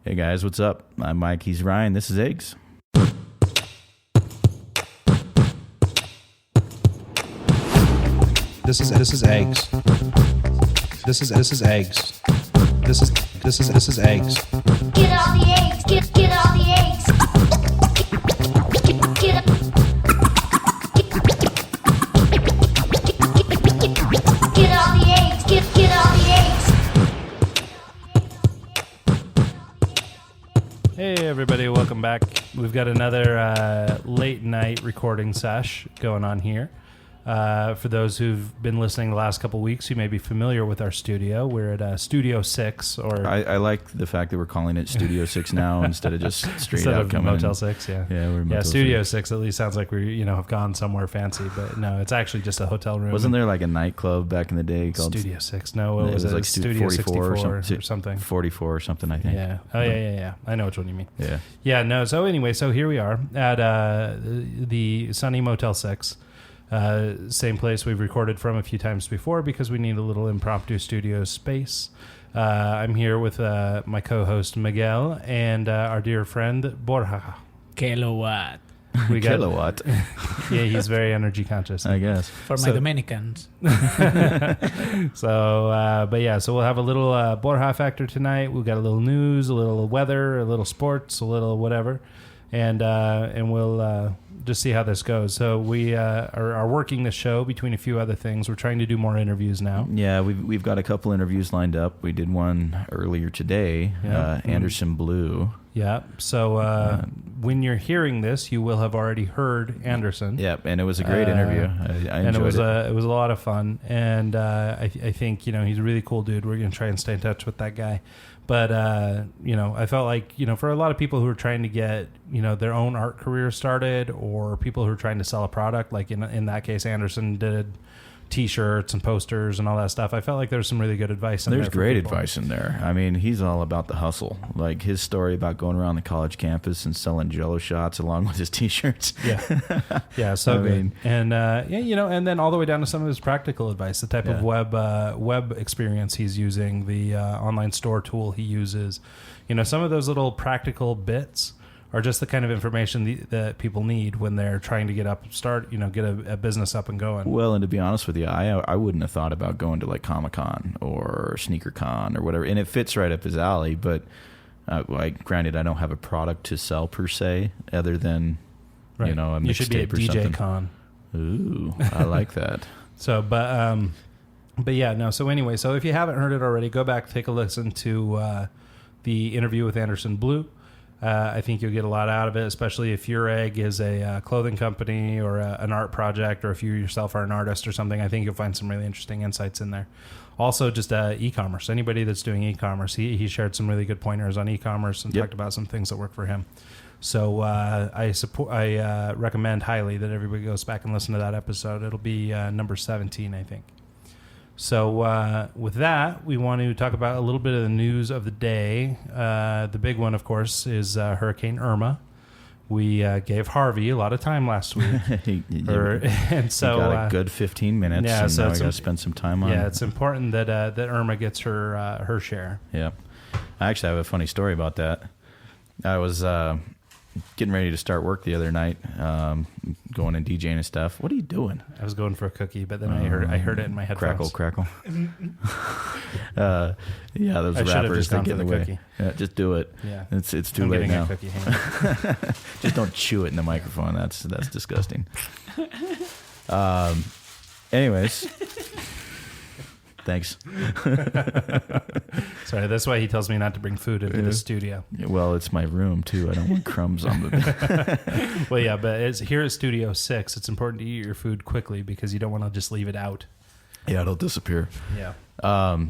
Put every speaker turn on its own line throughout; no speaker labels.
Hey guys, what's up? I'm Mike. He's Ryan. This is Eggs.
This is eggs. This is eggs. This is eggs.
Get all the eggs. Get all the eggs. Get all the eggs. Get all the eggs.
Hey everybody, welcome back. We've got another late night recording sesh going on here. For those who've been listening the last couple weeks, you may be familiar with our studio. We're at Studio 6. Or
I like the fact that we're calling it Studio 6 now instead of just straight
instead
out
of
coming
Motel
in.
6, yeah.
Yeah, we're Motel
Studio
6.
6 at least sounds like we have gone somewhere fancy, but no, it's actually just a hotel room.
Wasn't there like a nightclub back in the day called
Studio 6? No, it was
like
Studio
44
64 or something.
44 or something, I think.
Yeah. Oh, yeah. I know which one you mean.
Yeah.
Yeah, no. So anyway, so here we are at the sunny Motel 6. Same place we've recorded from a few times before because we need a little impromptu studio space. I'm here with my co-host Miguel and our dear friend Borja.
Kilowatt
We got,
Kilowatt,
yeah, he's very energy conscious.
I guess.
for my Dominicans.
So we'll have a little Borja factor tonight. We've got a little news, a little weather, a little sports, a little whatever, and we'll just see how this goes. So we are working the show between a few other things. We're trying to do more interviews now.
Yeah, we've got a couple interviews lined up. We did one earlier today,
Yeah.
Anderson Blue.
Yeah. So when you're hearing this, you will have already heard Anderson.
Yep, and it was a great interview. I
And
enjoyed
it was a lot of fun. And I think he's a really cool dude. We're gonna try and stay in touch with that guy. But I felt like for a lot of people who are trying to get their own art career started, or people who are trying to sell a product, like in that case, Anderson did T-shirts and posters and all that stuff. I felt like there's some really good advice in there.
There's great advice in there. I mean, he's all about the hustle. Like his story about going around the college campus and selling Jello shots along with his T-shirts.
Yeah, so
I
good.
mean-
And and then all the way down to some of his practical advice, the type of web experience he's using, the online store tool he uses. Some of those little practical bits are just the kind of information that people need when they're trying to get a business up and going.
Well, and to be honest with you, I wouldn't have thought about going to like Comic-Con or SneakerCon or whatever, and it fits right up his alley. But granted, I don't have a product to sell per se, other than a
You should be at
mixtape or
DJ
something.
Con.
Ooh, I like that.
So, but yeah, no. So anyway, so if you haven't heard it already, go back, take a listen to the interview with Anderson Blue. I think you'll get a lot out of it, especially if your egg is a clothing company or an art project, or if you yourself are an artist or something. I think you'll find some really interesting insights in there. Also, just e-commerce. Anybody that's doing e-commerce, he shared some really good pointers on e-commerce and talked about some things that work for him. So I recommend highly that everybody goes back and listen to that episode. It'll be number 17, I think. So with that, we want to talk about a little bit of the news of the day. The big one, of course, is Hurricane Irma. We gave Harvey a lot of time last week. And so
you got a good 15 minutes,
yeah,
and
so
now we got to spend some time on it.
Yeah, it's important that Irma gets her share.
Yeah. I actually have a funny story about that. I was getting ready to start work the other night, going and DJing and stuff. What are you doing?
I was going for a cookie, but then I heard it in my headphones.
Crackle. Yeah, those
I should have
rappers
just
that
gone
get
for
in
the
the way.
cookie.
Yeah, just do it.
Yeah.
It's too
I'm
late
getting
now.
a cookie. Hang on.
Just don't chew it in the microphone. That's disgusting. Anyways. Thanks.
Sorry, that's why he tells me not to bring food into the studio.
Yeah, well, it's my room too. I don't want crumbs on the.
Well, yeah, but here at Studio 6, it's important to eat your food quickly because you don't want to just leave it out.
Yeah, it'll disappear.
Yeah.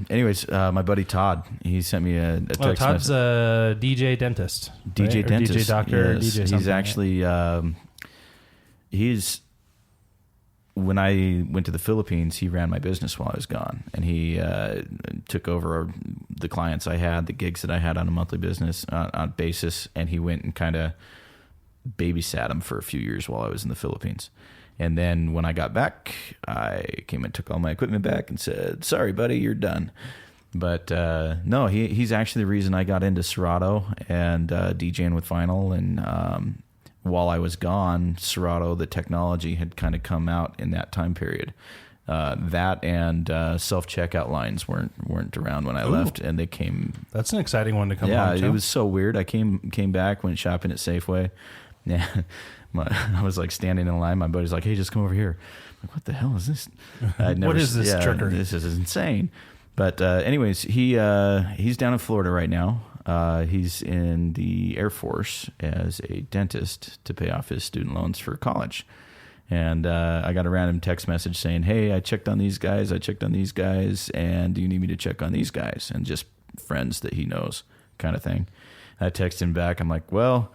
Anyways, my buddy Todd, he sent me a text
Todd's
message.
a DJ dentist.
DJ
right? Or
dentist.
DJ doctor.
Yes,
DJ something.
he's actually, he's, when I went to the Philippines, he ran my business while I was gone, and he took over the clients I had, the gigs that I had on a monthly business on basis, and he went and kind of babysat them for a few years while I was in the Philippines. And then when I got back, I came and took all my equipment back and said, sorry, buddy, you're done. But no, he's actually the reason I got into Serato and DJing with vinyl. And while I was gone, Serato, the technology had kind of come out in that time period. That and self-checkout lines weren't around when I left, and they came.
That's an exciting one to come.
Yeah,
along to.
it was so weird. I came back, went shopping at Safeway. Yeah, I was like standing in line. My buddy's like, "Hey, just come over here." I'm like, what the hell is this?
What is this trickery?
This is insane. But anyways, he's down in Florida right now. He's in the Air Force as a dentist to pay off his student loans for college. And I got a random text message saying, "Hey, I checked on these guys. And do you need me to check on these guys?" And just friends that he knows, kind of thing. I text him back. I'm like, "Well,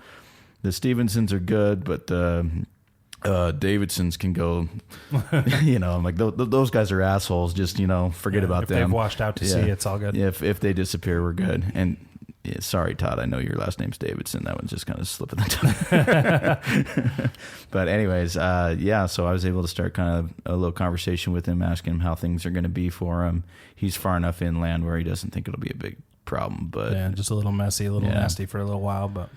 the Stevensons are good, but Davidsons can go." I'm like, those guys are assholes. Just forget about them.
If they've washed out to sea, it's all good.
Yeah, if they disappear, we're good. And yeah, sorry, Todd, I know your last name's Davidson. That one's just kind of slipping the tongue. But anyways, so I was able to start kind of a little conversation with him, asking him how things are going to be for him. He's far enough inland where he doesn't think it'll be a big problem. But
yeah, just a little messy, a little nasty for a little while. But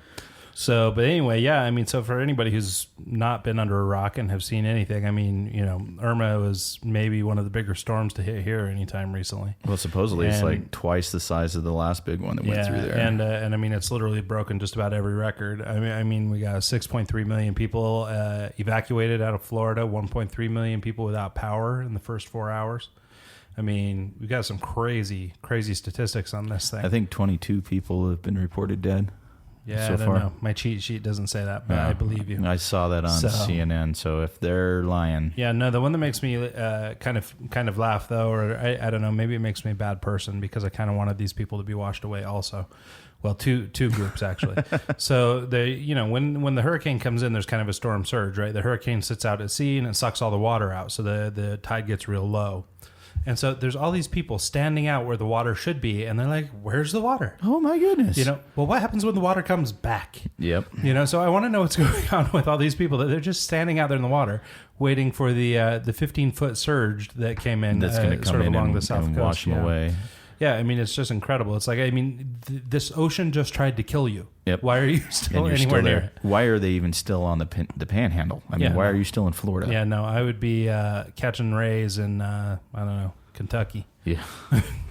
anyway, so for anybody who's not been under a rock and have seen anything, Irma was maybe one of the bigger storms to hit here anytime recently.
Well, supposedly it's like twice the size of the last big one that went through there.
And it's literally broken just about every record. We got 6.3 million people evacuated out of Florida, 1.3 million people without power in the first 4 hours. We got some crazy, crazy statistics on this thing.
I think 22 people have been reported dead.
Yeah,
so
I don't
far.
know. My cheat sheet doesn't say that, but I believe you.
I saw that on CNN. So if they're lying,
yeah, no. The one that makes me kind of laugh though, or I don't know, maybe it makes me a bad person because I kind of wanted these people to be washed away also. Well, two groups actually. So when the hurricane comes in, there's kind of a storm surge, right? The hurricane sits out at sea and it sucks all the water out, so the tide gets real low. And so there's all these people standing out where the water should be, and they're like, "Where's the water?"
Oh my goodness!
Well, what happens when the water comes back?
Yep.
So I want to know what's going on with all these people that they're just standing out there in the water, waiting for the 15-foot surge that came in.
That's going to come in
along the south
and
coast.
wash them away.
Yeah, it's just incredible. It's like, this ocean just tried to kill you.
Yep.
Why are you still anywhere near it?
Why are they even still on the panhandle? Why are you still in Florida?
Yeah, no, I would be catching rays in, I don't know, Kentucky.
Yeah.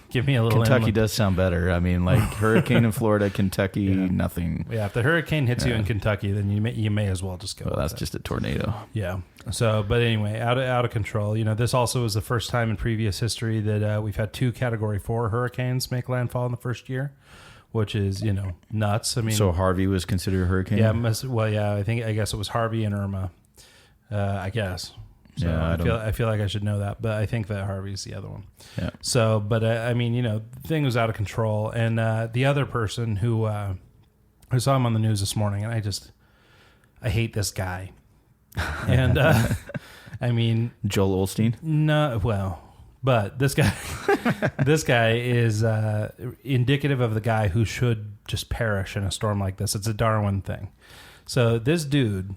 Give me a little
Kentucky
inland.
does sound better. Hurricane in Florida, Kentucky, nothing.
Yeah, if the hurricane hits you in Kentucky, then you may as well just go.
Well, that's just a tornado.
Yeah. So, but anyway, out of control. This also was the first time in previous history that we've had 2 Category 4 hurricanes make landfall in the first year, which is nuts.
So Harvey was considered a hurricane.
Yeah. I guess it was Harvey and Irma. I guess. So
yeah,
I feel like I should know that, but I think that Harvey's the other one.
Yeah.
So, but the thing was out of control, and the other person who I saw him on the news this morning, and I hate this guy, and
Joel Osteen.
No, well, but this guy, this guy is indicative of the guy who should just perish in a storm like this. It's a Darwin thing. So this dude.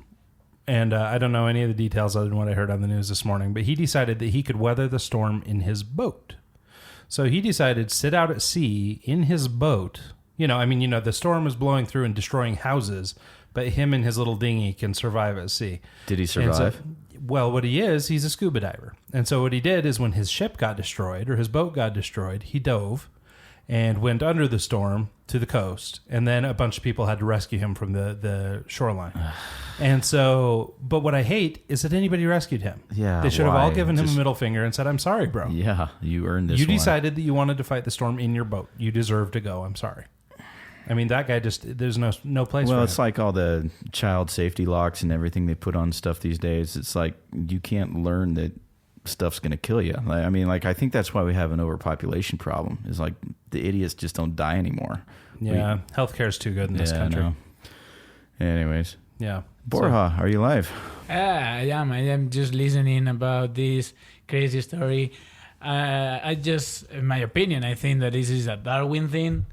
And I don't know any of the details other than what I heard on the news this morning, but he decided that he could weather the storm in his boat. So he decided to sit out at sea in his boat. The storm is blowing through and destroying houses, but him and his little dinghy can survive at sea.
Did he survive?
What he's a scuba diver. And so what he did is when his ship got destroyed or his boat got destroyed, he dove and went under the storm to the coast. And then a bunch of people had to rescue him from the shoreline. And so, but what I hate is that anybody rescued him.
Yeah.
They should have all given him a middle finger and said, "I'm sorry, bro.
Yeah, you earned this.
You decided that you wanted to fight the storm in your boat. You deserve to go. I'm sorry." That guy there's no place for him.
Well, it's like all the child safety locks and everything they put on stuff these days. It's like you can't learn that stuff's going to kill you. I think that's why we have an overpopulation problem. Is like the idiots just don't die anymore.
Yeah, healthcare is too good in this country.
No. Anyways.
Yeah.
Borja, are you live?
I am. I am just listening about this crazy story. In my opinion, I think that this is a Darwin thing,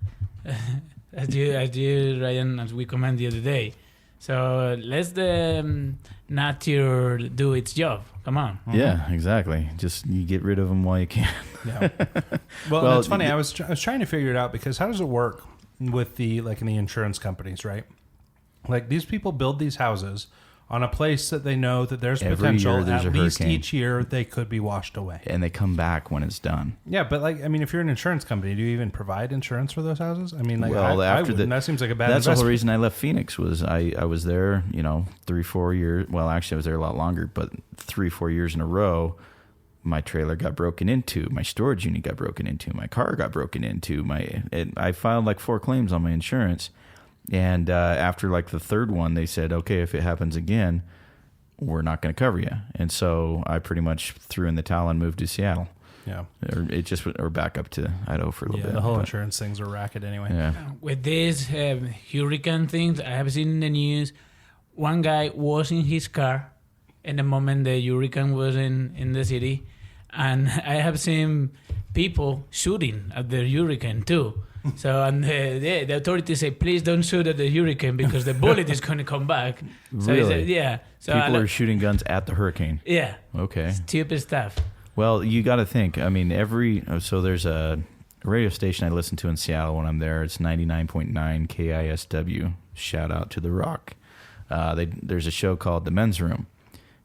as you, Ryan, as we commented the other day. So let the nature do its job. Come on.
Yeah, exactly. Just you get rid of them while you can.
Yeah. Well,
Well,
it's funny. I was trying to figure it out because how does it work with the in the insurance companies, right? Like these people build these houses on a place that they know that there's
Every
potential.
year there's
At
a
least
hurricane.
each year they could be washed away.
And they come back when it's done.
Yeah, but like I mean, if you're an insurance company, do you even provide insurance for those houses? I mean, like
Well,
I
after
wouldn't.
the-
That seems like a bad.
That's the whole
investment.
reason I left Phoenix was I was there, 3-4 years. Well, actually, I was there a lot longer, but 3-4 years in a row, my trailer got broken into, my storage unit got broken into, my car got broken into. I filed like 4 claims on my insurance, and after like the third one, they said, okay, if it happens again, we're not going to cover you. And so I pretty much threw in the towel and moved to Seattle.
Yeah,
Or back up to Idaho for a little
yeah.
bit.
The whole
but,
insurance thing's a racket anyway.
Yeah.
With these hurricane things, I have seen in the news, one guy was in his car in the moment the hurricane was in the city, and I have seen people shooting at the hurricane too. So, and the authorities say, please don't shoot at the hurricane because the bullet is going to come back. So
Really?
yeah. So
People are shooting guns at the hurricane.
yeah,
Okay.
stupid stuff.
Well, you got to think. I mean, so there's a radio station I listen to in Seattle when I'm there. It's 99.9 KISW. Shout out to The Rock. There's a show called The Men's Room.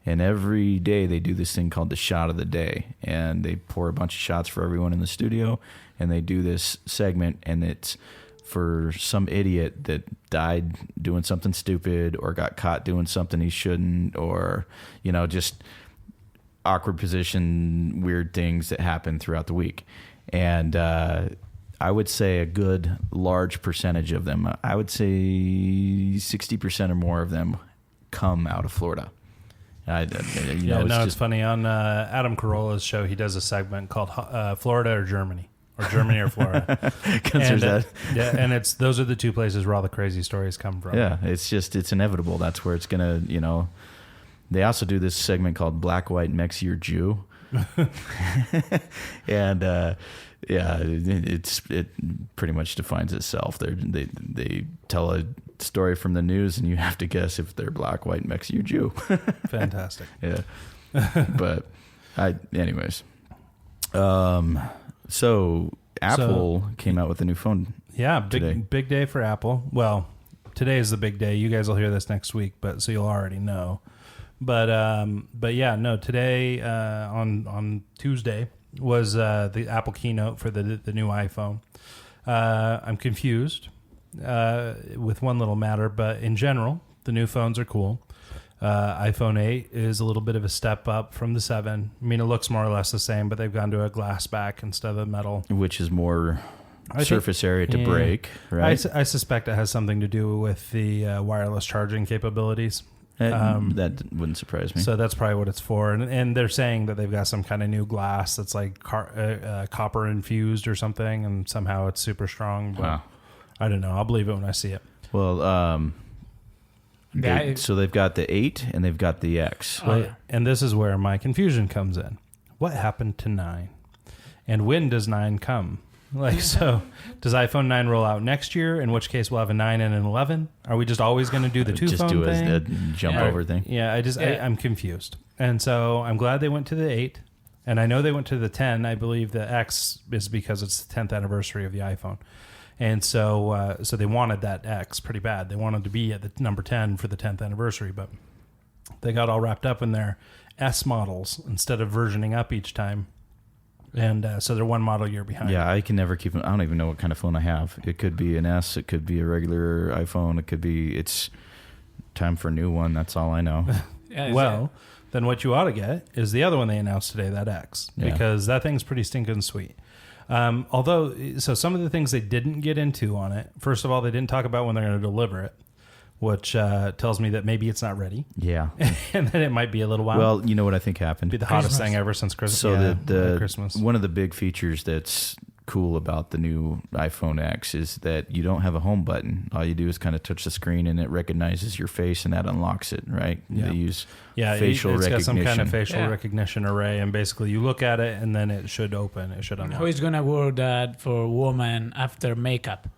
And every day they do this thing called the shot of the day. And they pour a bunch of shots for everyone in the studio. And they do this segment. And it's for some idiot that died doing something stupid or got caught doing something he shouldn't, or, just awkward position, weird things that happen throughout the week. And I would say a good large percentage of them, I would say 60% or more of them come out of Florida.
It's funny. On Adam Carolla's show, he does a segment called Florida or Germany. Or Germany or Florida.
Because there's that.
Yeah, and those are the two places where all the crazy stories come from.
Yeah, it's inevitable. That's where it's going to, They also do this segment called Black, White, Mexi, or Jew. And, it pretty much defines itself. They tell a story from the news, and you have to guess if they're black, white, Mexi, or Jew.
Fantastic.
Yeah. But, anyways. So Apple came out with a new phone.
Yeah,
today.
big day for Apple. Well, today is the big day. You guys will hear this next week, so you'll already know. But yeah, no. Today on Tuesday was the Apple keynote for the new iPhone. I'm confused with one little matter, but in general, the new phones are cool. iPhone 8 is a little bit of a step up from the 7. I mean, it looks more or less the same, but they've gone to a glass back instead of a metal.
Which is more surface area to break, right?
I suspect it has something to do with the wireless charging capabilities.
That wouldn't surprise me.
So that's probably what it's for. And they're saying that they've got some kind of new glass that's like copper infused or something, and somehow it's super strong. But
Wow.
I don't know. I'll believe it when I see it.
Well, so they've got the 8 and they've got the X.
Oh, yeah.
And this is where my confusion comes in. What happened to 9? And when does 9 come? So does iPhone 9 roll out next year, in which case we'll have a 9 and an 11? Are we just always going to do the two
Just
phone
do
thing?
a jump over thing.
Yeah, I'm confused. And so I'm glad they went to the 8. And I know they went to the 10. I believe the X is because it's the 10th anniversary of the iPhone. And so they wanted that X pretty bad. They wanted to be at the number 10 for the 10th anniversary, but they got all wrapped up in their S models instead of versioning up each time. And so they're one model year behind.
Yeah, I can never keep them. I don't even know what kind of phone I have. It could be an S. It could be a regular iPhone. It's time for a new one. That's all I know.
Well, then what you ought to get is the other one they announced today, that X, because that thing's pretty stinking sweet. Although, so some of the things they didn't get into on it, first of all, they didn't talk about when they're going to deliver it, which tells me that maybe it's not ready.
Yeah.
And then it might be a little while.
Well, you know what I think happened?
Be the hottest thing ever since Christmas.
So
Christmas.
one of the big features that's cool about the new iPhone X is that you don't have a home button. All you do is kind of touch the screen and it recognizes your face and that unlocks it, right?
Yeah.
They use
it's
facial recognition.
got some kind of facial recognition array, and basically you look at it and then it should open. It should unlock.
How is gonna work that for women after makeup?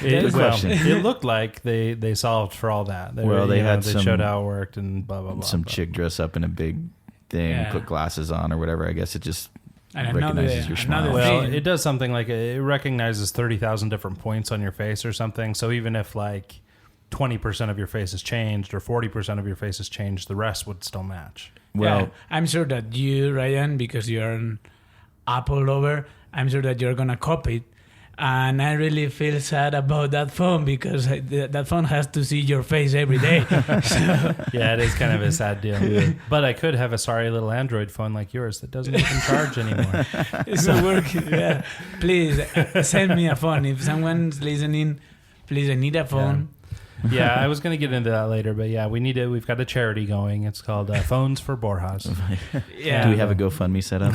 Good question.
It looked like they solved for all that. They
had
they
some-
showed how it worked and blah blah blah.
Some
blah.
chick dress up in a big thing,
Yeah.
put glasses on or whatever. I guess it just
And
recognizes your smile.
another
Well,
thing-
it does something like it recognizes 30,000 different points on your face or something. So even if like 20% of your face is changed or 40% of your face is changed, the rest would still match.
Well,
yeah, I'm sure that you, Ryan, because you're an Apple lover, I'm sure that you're gonna copy it. And I really feel sad about that phone because that phone has to see your face every day. So,
Yeah, it is kind of a sad deal. But I could have a sorry little Android phone like yours that doesn't even charge anymore.
it's not working. Yeah. Please send me a phone. If someone's listening, please, I need a phone.
Yeah, I was going to get into that later, but yeah, we've got a charity going. It's called Phones for Borjas.
Yeah.
do we have a GoFundMe set up?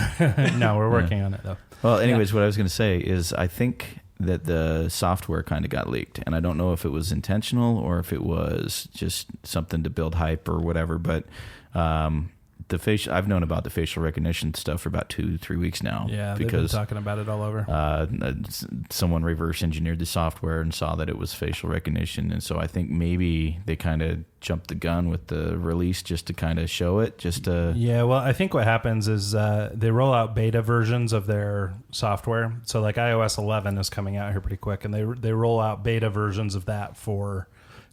No, we're working on it though.
Well, anyways, what I was going to say is I think that the software kind of got leaked, and I don't know if it was intentional or if it was just something to build hype or whatever, but I've known about the facial recognition stuff for about 2-3 weeks now.
Yeah, they've been
because
talking about it all over.
someone reverse engineered the software and saw that it was facial recognition, and so I think maybe they kind of jumped the gun with the release just to kind of show it, just to
Yeah, well, I think what happens is they roll out beta versions of their software. So like iOS 11 is coming out here pretty quick, and they roll out beta versions of that for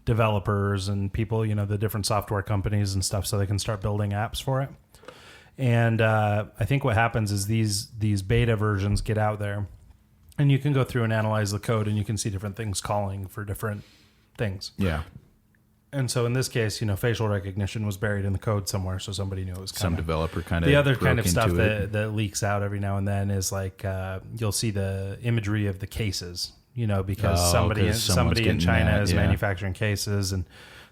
developers and people, the different software companies and stuff, so they can start building apps for it. And I think what happens is these beta versions get out there, and you can go through and analyze the code, and you can see different things calling for different things.
yeah.
And so in this case, facial recognition was buried in the code somewhere, so somebody knew it was
Some
coming.
developer kind of
The other kind of
broke
stuff
into it.
that leaks out every now and then is like you'll see the imagery of the cases, because
Oh,
somebody
'cause someone's
in
getting
China
that,
is
yeah.
manufacturing cases, and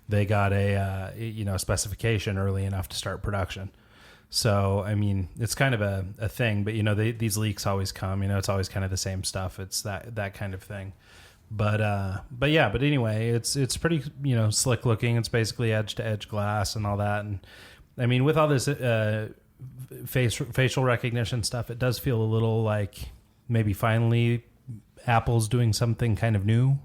they got a specification early enough to start production. So I mean, it's kind of a thing, but these leaks always come. It's always kind of the same stuff. It's that kind of thing. But anyway, it's pretty slick looking. It's basically edge to edge glass and all that. And I mean, with all this facial recognition stuff, it does feel a little like maybe finally Apple's doing something kind of new.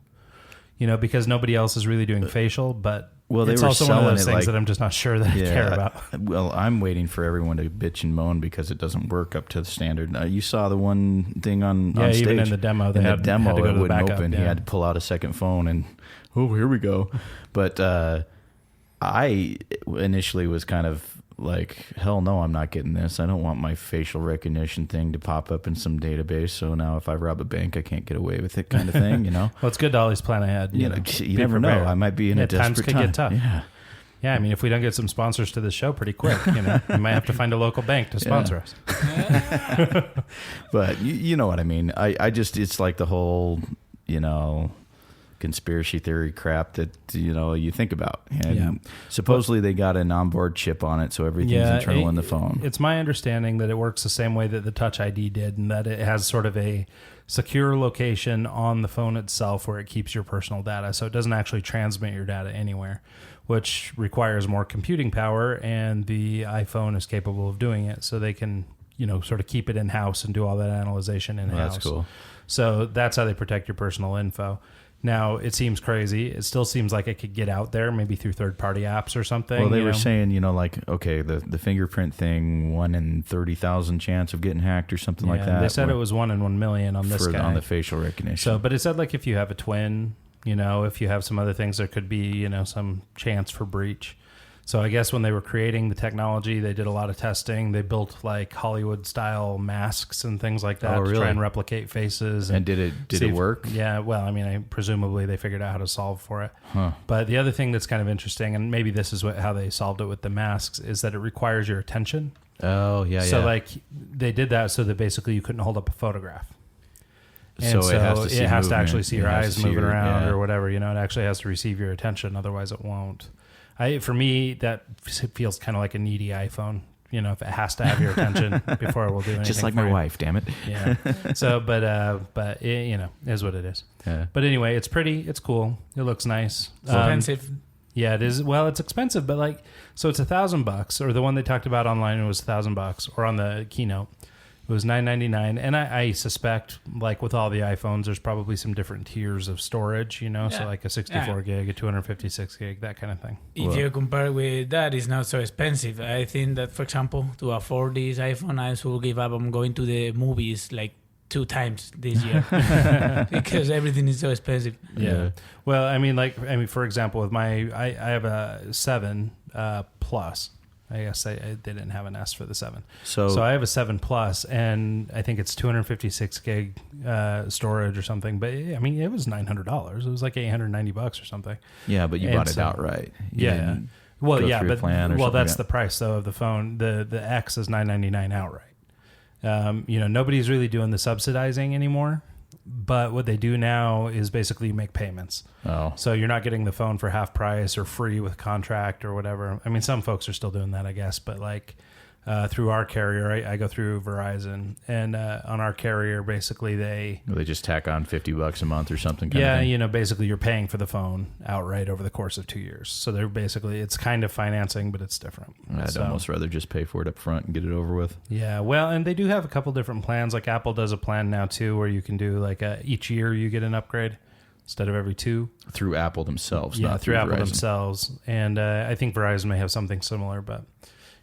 Because nobody else is really doing facial, but
Well, they
it's
were
also one of
selling
those
it
things
like-
that I'm just not sure that I care about.
Well, I'm waiting for everyone to bitch and moan because it doesn't work up to the standard. You saw the one thing on stage.
Even in the demo, they
in
had
the demo,
to go
it
to the
wouldn't
backup,
open. He
yeah.
had to pull out a second phone, and here we go. But I initially was kind of like, hell no, I'm not getting this. I don't want my facial recognition thing to pop up in some database. So now if I rob a bank, I can't get away with it, kind of thing.
Well, it's good to always plan ahead.
You
Be
never know.
prepared.
I might be in a
times
desperate
could
time.
get tough.
Yeah.
Yeah, I mean, if we don't get some sponsors to this show pretty quick, we might have to find a local bank to sponsor us.
But you know what I mean. I just, it's like the whole, conspiracy theory crap that, you think about. And
Yeah.
supposedly they got an onboard chip on it, so everything's internal in the phone.
It's my understanding that it works the same way that the Touch ID did, and that it has sort of a secure location on the phone itself where it keeps your personal data. So it doesn't actually transmit your data anywhere, which requires more computing power, and the iPhone is capable of doing it. So they can, sort of keep it in-house and do all that analyzation in-house.
Well, that's cool.
So that's how they protect your personal info. Now, it seems crazy. It still seems like it could get out there, maybe through third-party apps or something.
Well, they were saying, okay, the fingerprint thing, 1 in 30,000 chance of getting hacked or something like that.
They said it was 1 in 1 million on this guy.
on the facial recognition.
So, but it said like if you have a twin, if you have some other things, there could be, some chance for breach. So I guess when they were creating the technology, they did a lot of testing. They built like Hollywood style masks and things like that to try and replicate faces.
And did it work?
Yeah. Well, I mean, presumably they figured out how to solve for it.
Huh.
But the other thing that's kind of interesting, and maybe this is how they solved it with the masks, is that it requires your attention.
Oh, yeah,
So like they did that so that basically you couldn't hold up a photograph. And
So
it has to actually see your
It has
eyes
to see
moving
your-
around
yeah.
or whatever. It actually has to receive your attention. Otherwise, it won't. For me, that feels kind of like a needy iPhone. If it has to have your attention before it will do anything.
Just like
for
my
you.
wife, damn it.
Yeah. So, but it, is what it is.
Yeah.
But anyway, it's pretty. It's cool. It looks nice.
Expensive.
Yeah, it is. Well, it's expensive, but so it's $1,000, or the one they talked about online was $1,000, or on the keynote. It was $9.99, and I suspect, like with all the iPhones, there's probably some different tiers of storage, you know, so like a 64 gig, a 256 gig, that kind of thing.
If you compare with that, it's not so expensive. I think that, for example, to afford this iPhone, I should give up on going to the movies like 2 times this year because everything is so expensive.
Yeah. Well, I mean, for example, with I have a 7 Plus. I guess they didn't have an S for the 7. So I have a 7 Plus, and I think it's 256 gig storage or something. But I mean, it was $900. It was like $890 or something.
Yeah, but you bought it outright.
Yeah. Well, yeah, but that's the price though of the phone. The X is $999 outright. You know, nobody's really doing the subsidizing anymore. But what they do now is basically make payments.
Oh.
So you're not getting the phone for half price or free with contract or whatever. I mean, some folks are still doing that, I guess. But like through our carrier, I go through Verizon. And on our carrier, basically they
just tack on $50 a month or something.
Yeah, you know, basically you're paying for the phone outright over the course of 2 years. So they're basically, it's kind of financing, but it's different.
I'd almost rather just pay for it up front and get it over with.
Yeah, well, and they do have a couple different plans. Like Apple does a plan now too, where you can do like each year you get an upgrade instead of every 2.
Through Apple themselves,
yeah,
not
through Apple
Verizon.
themselves. And I think Verizon may have something similar, but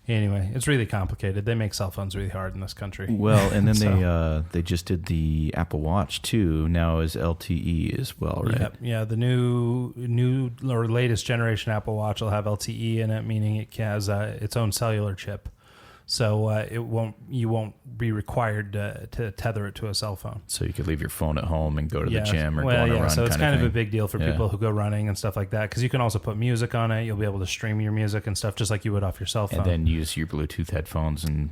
anyway, it's really complicated. They make cell phones really hard in this country.
Well, and then they just did the Apple Watch too. Now is LTE as well, right?
Yep. Yeah, the new or latest generation Apple Watch will have LTE in it, meaning it has its own cellular chip. So you won't be required to tether it to a cell phone.
So you could leave your phone at home and go to the gym or go on a run.
So it's kind of a big deal for
Yeah.
people who go running and stuff like that, because you can also put music on it. You'll be able to stream your music and stuff just like you would off your cell phone.
And then use your Bluetooth headphones, and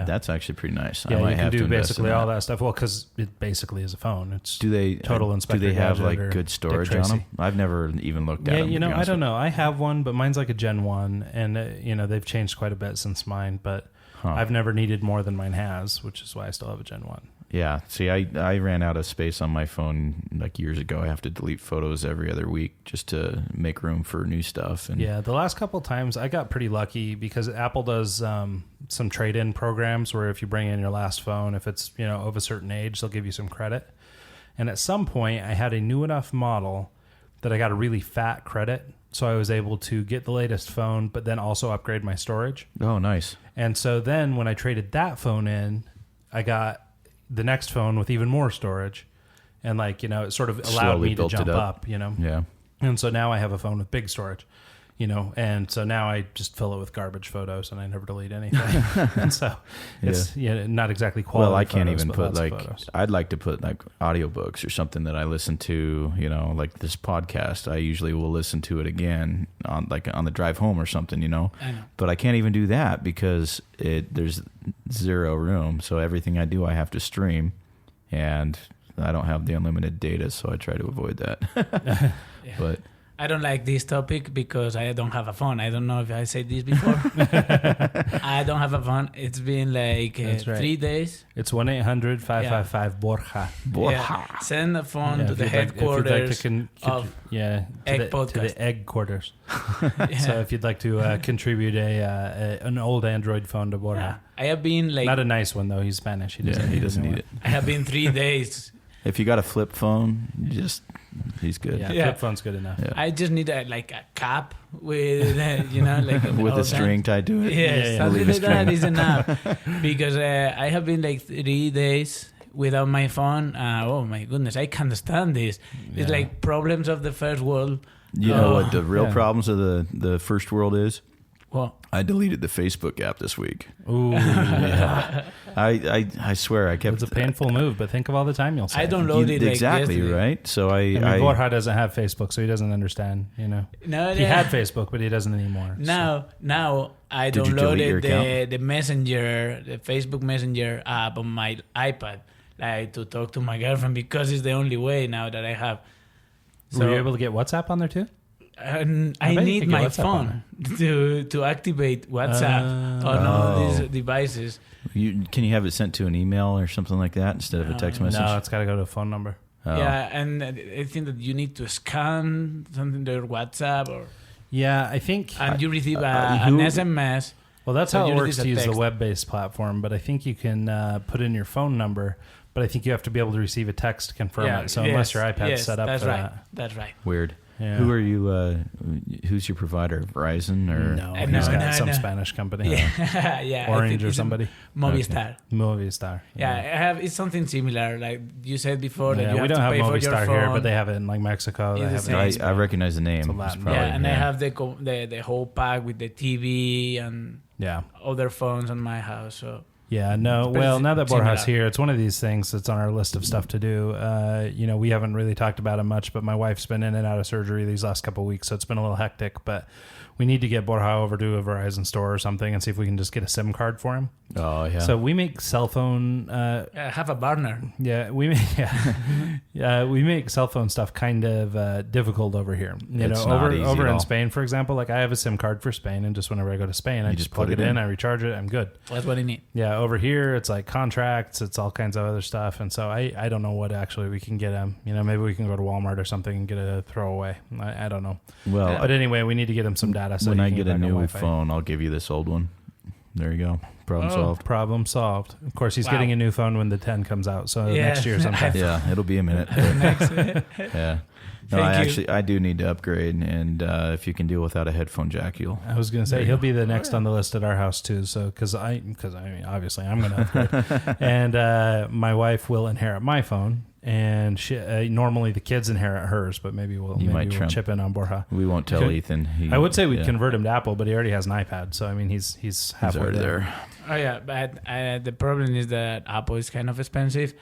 that's actually pretty nice.
Yeah,
I might
you can
have to
do
invest
basically
in
all that stuff. Well, because it basically is a phone. It's total Inspector
Do they have
Gadget
like
or
good storage
Dick
on them?
Tracy.
I've never even looked at
Yeah,
them.
you know,
to be
I
honest
don't
with
know. I have one, but mine's like a Gen 1, and you know, they've changed quite a bit since mine, but I've never needed more than mine has, which is why I still have a Gen 1.
Yeah. See, I ran out of space on my phone like years ago. I have to delete photos every other week just to make room for new stuff. And
yeah, the last couple of times I got pretty lucky because Apple does some trade-in programs where if you bring in your last phone, if it's, you know, of a certain age, they'll give you some credit. And at some point, I had a new enough model that I got a really fat credit. So I was able to get the latest phone, but then also upgrade my storage.
Oh, nice.
And so then when I traded that phone in, I got the next phone with even more storage. And like, you know, it sort of allowed
Slowly
me to
built it
jump
up.
up, you know.
Yeah.
And so now I have a phone with big storage, you know, and so now I just fill it with garbage photos and I never delete anything. And so it's not exactly quality.
Well, I can't
photos,
even
but
put
lots of
like,
photos.
I'd like to put like audiobooks or something that I listen to, you know, like this podcast. I usually will listen to it again on the drive home or something, you know.
I know.
But I can't even do that because there's zero room. So everything I do, I have to stream, and I don't have the unlimited data, so I try to avoid that. But
I don't like this topic because I don't have a phone. I don't know if I said this before. I don't have a phone. It's been like
That's right.
3 days.
It's 1-800-555-BORJA.
Yeah. Send a phone to the headquarters of Egg
to
Podcast.
the egg quarters.
Yeah.
So if you'd like to contribute an old Android phone to Borja.
Yeah. I have been like...
Not a nice one, though. He's Spanish. He doesn't
need it.
I have been 3 days.
If you got a flip phone, he's good.
Yeah,
Yeah.
flip phone's good enough.
Yeah.
I just need a cap with, you know, like...
With
all
a string tied to it.
Yeah, something
Leave a
like that
string.
is enough. Because I have been like 3 days without my phone. Oh my goodness, I can't stand this. It's
Yeah.
like problems of the first world.
You know what the real
Yeah.
problems of the first world is?
Well,
I deleted the Facebook app this week.
Ooh,
Yeah. I swear I kept.
it's a painful move, but think of all the time you'll save.
I downloaded it like
exactly
yesterday.
right. So
I mean, Borja doesn't have Facebook, so he doesn't understand. You know,
No,
he had Facebook, but he doesn't anymore.
Now I
Did you delete your
downloaded the Messenger, the Facebook Messenger app on my iPad, like to talk to my girlfriend because it's the only way now that I have.
So, were you able to get WhatsApp on there too?
And
I
I
bet you
need
could get
my
WhatsApp on
phone to activate WhatsApp on all these devices.
Can you have it sent to an email or something like that instead of a text message?
No, it's got to go to a phone number.
Oh.
Yeah, and I think that you need to scan something their WhatsApp, or
Yeah, I think.
and you receive
who-
an SMS
Well, that's
So
how it
you
works
use a
to use the
text.
web-based platform, but I think you can put in your phone number, but I think you have to be able to receive a text to confirm it. So unless your iPad's set up
that's
for
right.
that.
That's right.
Weird.
Yeah.
Who are you? Who's your provider? Verizon or
No,
No,
he's got
no,
some
no.
Spanish company.
Yeah, yeah. I
Orange
think
or
it's a
somebody.
Movistar.
Movistar.
Yeah, I have. It's something similar. Like you said before, that
Yeah,
you have
we don't
to
have
pay for your
Movistar
phone.
here, but they have it in like Mexico. They
It's the
have it.
same.
I recognize the name.
It's a
It's
Latin-
probably-
Yeah, and I have the whole pack with the TV and
Yeah.
other phones on my house. So
Yeah, no.
But
Well,
it's
now that Borja's
similar.
here, it's one of these things that's on our list of stuff to do. We haven't really talked about it much, but my wife's been in and out of surgery these last couple of weeks, so it's been a little hectic. But we need to get Borja over to a Verizon store or something and see if we can just get a SIM card for him.
Oh yeah.
So we make cell phone.
I have a burner.
Yeah, we make we make cell phone stuff kind of difficult over here.
It's not easy
over
at
in
all.
Spain, for example, like I have a SIM card for Spain, and just whenever I go to Spain, I
You
just
just
plug
put
it
it
in,
in.
I recharge it, I'm good.
That's what I need.
Yeah, over here it's like contracts, it's all kinds of other stuff, and so I don't know what actually we can get him. Maybe we can go to Walmart or something and get a throwaway. I don't know.
well,
But anyway, we need to get him some data. So
when
he
I
can
get a
back on
new
Wi-Fi.
phone, I'll give you this old one. There you go. Problem solved.
Problem solved. Of course, he's
Wow.
getting a new phone when the 10 comes out, so
Yeah.
next year sometime.
Yeah, it'll be a minute.
Next.
Yeah. No,
Thank you.
I do need to upgrade, and if you can deal without a headphone jack, you'll.
I was going to say he'll be the next on the list at our house too. So because I mean obviously I'm going to upgrade, and my wife will inherit my phone, and she, normally the kids inherit hers, but maybe we'll
might trump.
chip in on Borja.
We won't tell
Could-
Ethan.
I would say we'd
yeah,
convert him to Apple, but he already has an iPad, so I mean he's
he's
halfway
already there.
Oh yeah, but the problem is that Apple is kind of expensive.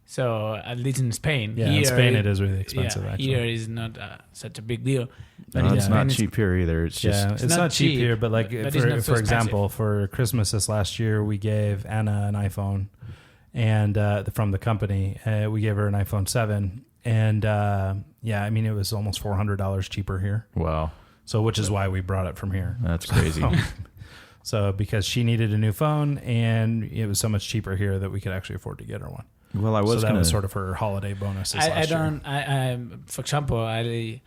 So at least in Spain,
Yeah, in Spain it is really expensive.
Yeah,
actually,
here is not such a big deal. But
No,
in
it's
Spain,
not cheap here either. It's just
yeah, it's not cheap here, but like
but it's not so
for example, for Christmas this last year, we gave Anna an iPhone, and from the company, we gave her an iPhone 7, and yeah, I mean it was almost $400 cheaper here.
wow.
So which is why we brought it from here.
That's crazy.
So because she needed a new phone, and it was so much cheaper here that we could actually afford to get her one.
Well, I
So
was
that
gonna.
was sort of her holiday bonus this
I
last year.
don't. For example, I